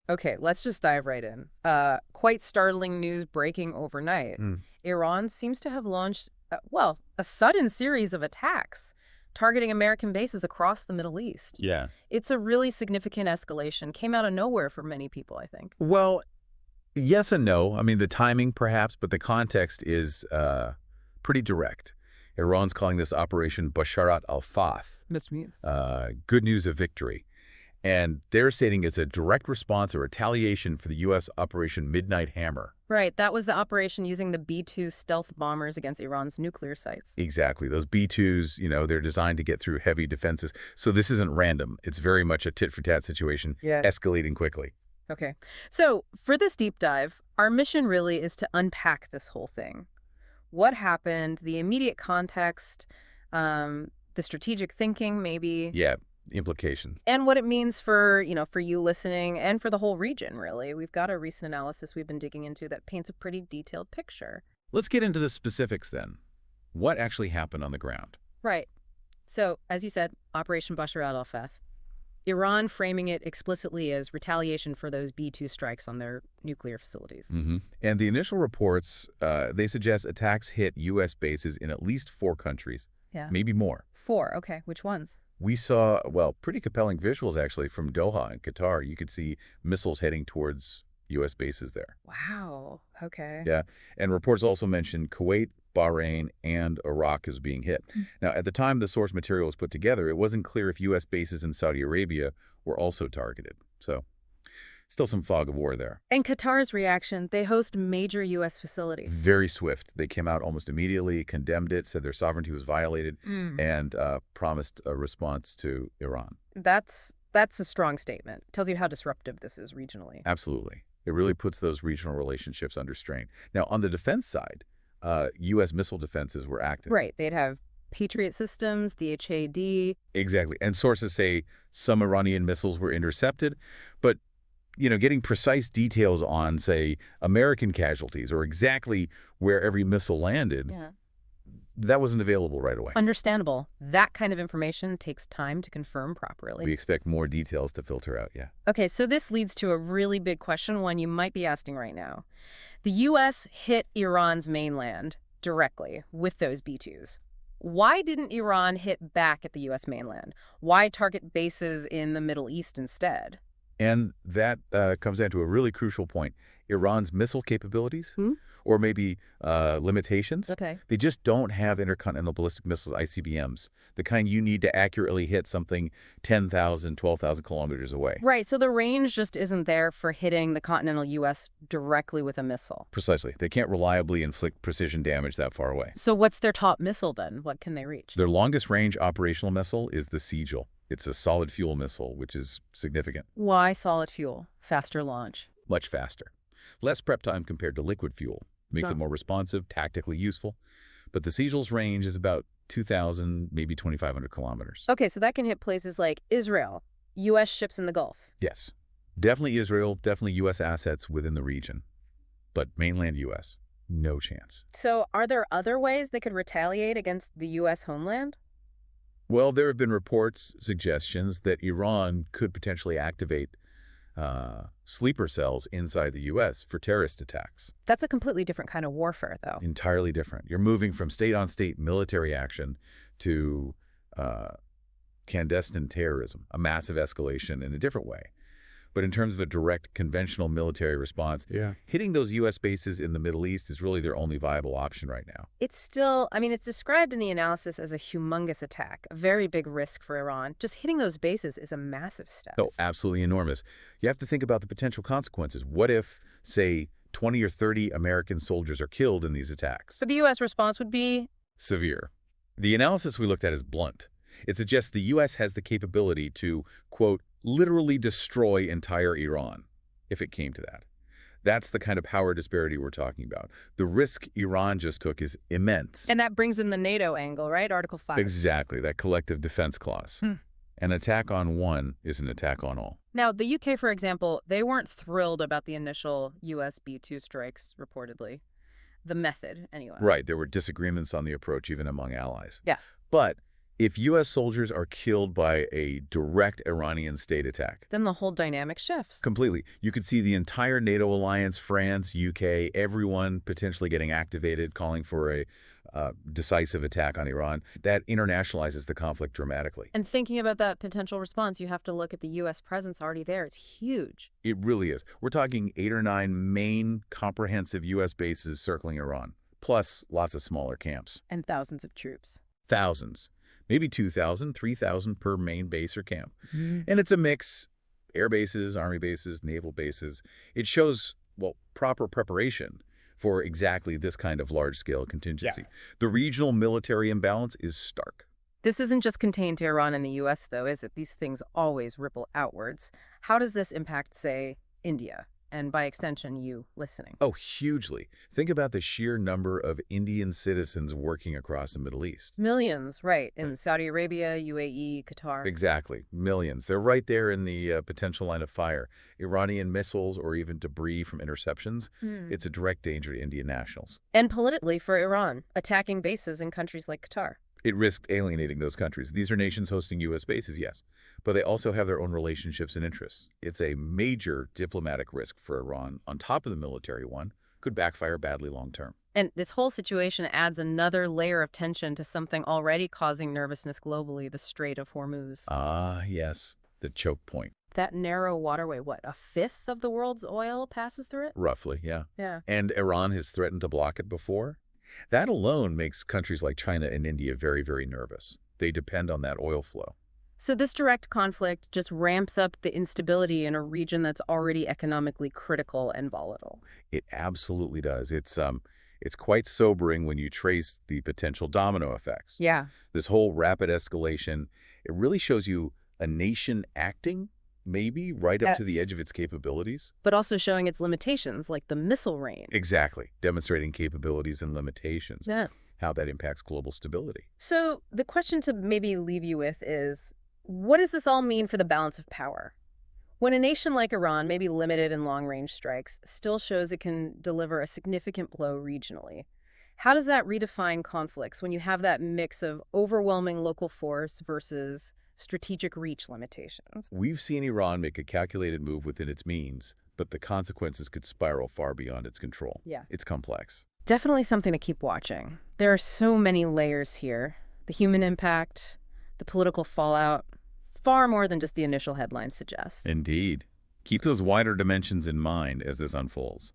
Okay, let's just dive right in. Quite startling news breaking overnight. Mm. Iran seems to have launched, well, a sudden series of attacks targeting American bases across the Middle East. Yeah. It's a really significant escalation. Came out of nowhere for many people, I think. Well, yes and no. I mean, the timing perhaps, but the context is pretty direct. Iran's calling this Operation Basharat al-Fath, This means. good news of victory. And they're stating it's a direct response or retaliation for the U.S. Operation Midnight Hammer. Right, that was the operation using the B-2 stealth bombers against Iran's nuclear sites. Exactly. Those B-2s, they're designed to get through heavy defenses. So this isn't random. It's very much a tit-for-tat situation, Yeah. escalating quickly. Okay, so for this deep dive, our mission really is to unpack this whole thing. What happened, the immediate context, the strategic thinking maybe, Yeah, implications. and what it means for, for you listening and for the whole region, really. We've got a recent analysis we've been digging into that paints a pretty detailed picture. Let's get into the specifics then. What actually happened on the ground? Right. So, as you said, Operation Bashar al-Fath. Iran framing it explicitly as retaliation for those B-2 strikes on their nuclear facilities. And the initial reports, they suggest attacks hit U.S. bases in at least 4 countries, Yeah. maybe more. 4, okay. Which ones? We saw, well, pretty compelling visuals, actually, from Doha in Qatar. You could see missiles heading towards U.S. bases there. Wow. Okay. Yeah, and reports also mentioned Kuwait, Bahrain, and Iraq as being hit. Now, at the time the source material was put together, it wasn't clear if U.S. bases in Saudi Arabia were also targeted. So, still some fog of war there. And Qatar's reaction, they host major U.S. facilities. Very swift. They came out almost immediately, condemned it, said their sovereignty was violated, and promised a response to Iran. That's a strong statement. Tells you how disruptive this is regionally. Absolutely. It really puts those regional relationships under strain. Now, on the defense side, U.S. missile defenses were active. Right. They'd have Patriot systems, the HAD. Exactly. And sources say some Iranian missiles were intercepted, but getting precise details on, say, American casualties or exactly where every missile landed, that wasn't available right away. Understandable. That kind of information takes time to confirm properly. We expect more details to filter out, yeah. Okay, so this leads to a really big question, one you might be asking right now. The U.S. hit Iran's mainland directly with those B-2s. Why didn't Iran hit back at the U.S. mainland? Why target bases in the Middle East instead? And that comes down to a really crucial point. Iran's missile capabilities, or maybe limitations, they just don't have intercontinental ballistic missiles, ICBMs, the kind you need to accurately hit something 10,000, 12,000 kilometers away. Right, so the range just isn't there for hitting the continental U.S. directly with a missile. Precisely. They can't reliably inflict precision damage that far away. So what's their top missile then? What can they reach? Their longest range operational missile is the Sigil. It's a solid fuel missile, which is significant. Why solid fuel? Faster launch. Much faster. Less prep time compared to liquid fuel. Makes it more responsive, tactically useful. But the Sigil's range is about 2,000, maybe 2,500 kilometers. Okay, so that can hit places like Israel, U.S. ships in the Gulf. Yes. Definitely Israel, definitely U.S. assets within the region. But mainland U.S., no chance. So are there other ways they could retaliate against the U.S. homeland? Well, there have been reports, suggestions that Iran could potentially activate sleeper cells inside the U.S. for terrorist attacks. That's a completely different kind of warfare, though. Entirely different. You're moving from state-on-state military action to clandestine terrorism, a massive escalation in a different way. But in terms of a direct conventional military response, hitting those U.S. bases in the Middle East is really their only viable option right now. It's still, it's described in the analysis as a humongous attack, a very big risk for Iran. Just hitting those bases is a massive step. Oh, absolutely enormous. You have to think about the potential consequences. What if, say, 20 or 30 American soldiers are killed in these attacks? So the U.S. response would be? Severe. The analysis we looked at is blunt. It suggests the U.S. has the capability to, quote, literally destroy entire Iran, if it came to that. That's the kind of power disparity we're talking about. The risk Iran just took is immense. And that brings in the NATO angle, right? Article 5. Exactly, that collective defense clause. An attack on one is an attack on all. Now, the UK, for example, they weren't thrilled about the initial U.S. B-2 strikes, reportedly. The method, anyway. Right, there were disagreements on the approach even among allies. Yes. But If U.S. soldiers are killed by a direct Iranian state attack, Then the whole dynamic shifts. completely, you could see the entire NATO alliance, France, UK, everyone potentially getting activated, calling for a decisive attack on Iran. That internationalizes the conflict dramatically. And thinking about that potential response, you have to look at the U.S. presence already there. It's huge. It really is. We're talking 8 or 9 main comprehensive U.S. bases circling Iran, plus lots of smaller camps. And thousands of troops. Thousands. Maybe 2,000, 3,000 per main base or camp. Mm. And it's a mix. Air bases, army bases, naval bases. It shows, well, proper preparation for exactly this kind of large-scale contingency. The regional military imbalance is stark. This isn't just contained to Iran and the U.S., though, is it? These things always ripple outwards. How does this impact, say, India? And by extension, you listening. Oh, hugely. Think about the sheer number of Indian citizens working across the Middle East. Millions, right, in Saudi Arabia, UAE, Qatar. Exactly. Millions. They're right there in the potential line of fire. Iranian missiles or even debris from interceptions, it's a direct danger to Indian nationals. And politically for Iran, attacking bases in countries like Qatar. It risked alienating those countries. These are nations hosting U.S. bases, yes, but they also have their own relationships and interests. It's a major diplomatic risk for Iran, on top of the military one, could backfire badly long term. And this whole situation adds another layer of tension to something already causing nervousness globally, the Strait of Hormuz. Ah, yes, the choke point. That narrow waterway, what, a fifth of the world's oil passes through it? Roughly, yeah. Yeah. And Iran has threatened to block it before. That alone makes countries like China and India very, very nervous. They depend on that oil flow. So this direct conflict just ramps up the instability in a region that's already economically critical and volatile. It absolutely does. It's quite sobering when you trace the potential domino effects. Yeah. This whole rapid escalation, it really shows you a nation acting, maybe right up to the Yes. edge of its capabilities. But also showing its limitations, like the missile range. Exactly. Demonstrating capabilities and limitations. Yeah. How that impacts global stability. So the question to maybe leave you with is, what does this all mean for the balance of power? When a nation like Iran, maybe limited in long-range strikes, still shows it can deliver a significant blow regionally, how does that redefine conflicts when you have that mix of overwhelming local force versus strategic reach limitations? We've seen Iran make a calculated move within its means, but the consequences could spiral far beyond its control. Yeah. It's complex. Definitely something to keep watching. There are so many layers here. The human impact, the political fallout, far more than just the initial headlines suggest. Indeed. Keep those wider dimensions in mind as this unfolds.